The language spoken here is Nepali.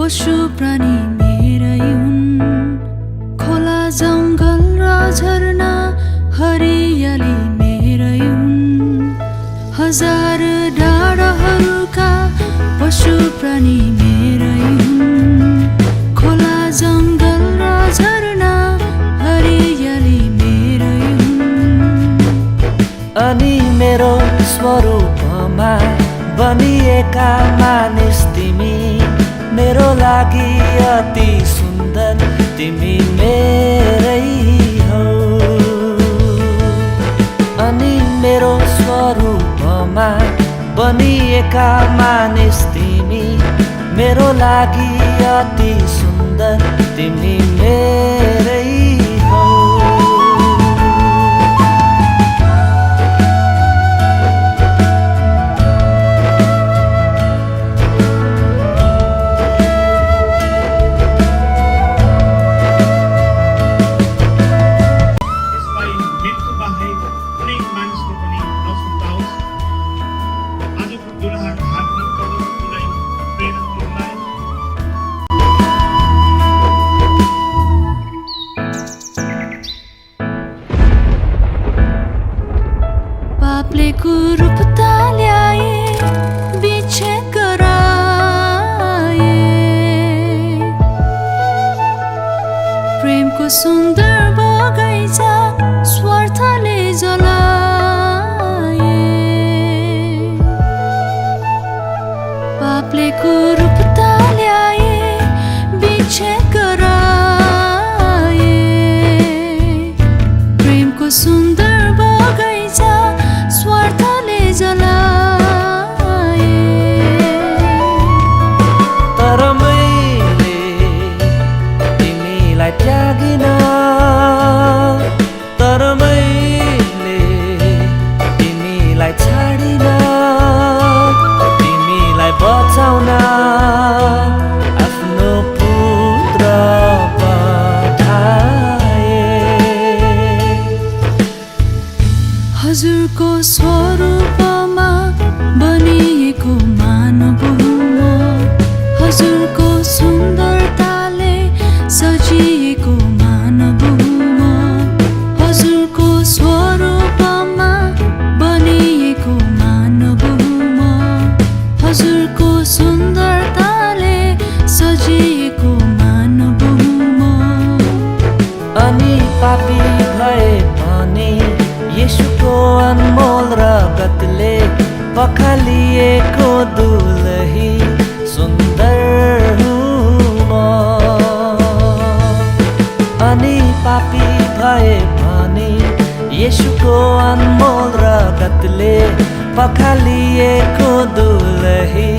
पशु प्राणी मेरै हुन्। खोला जङ्गल र झरना हरियाली मेरै हुन्। हजार डाँडाहरूका पशु प्राणी मेरै हुन्। खोला जङ्गल र झरना हरियाली मेरै हुन्। अनि मेरो स्वरूपमा बनिएका मानिस तिमी मेरो लागि अति सुन्दर तिमी मेरै हौ। अनि मेरो स्वरूपमा बनिएका मानिस तिमी मेरो लागि अति सुन्दर तिमी मेरै हौ। पापले कुरूपता ल्याए विच्छेद गराए। प्रेमको सुन्दर बगैँचा स्वार्थले जलाए। पापले कुरूपता ल्याए विच्छेद गराए। प्रेमको सुन्दर बगैँचा स्वार्थले जलाए। तर मैले तिमीलाई त्यागिन। तर मैले तिमीलाई छाडिन। तिमीलाई बचाउन आफ्नो पुत्र पठाए। हजुरको स्वरूपमा बनिएको मानव हुँ म। हजुरको सुन्दरताले सजिएको मानव हुँ म। हजुरको स्वरूपमा बनिएको मानव हुँ म। हजुरको सुन्दरताले सजिएको मानव हुँ म। अनि पापी भए पनि येशूको अनमोल रगतले पखालिएको दुलही सुन्दर हुँ म। अनि पापी भए पनि येशूको अनमोल रगतले पखालिएको दुलही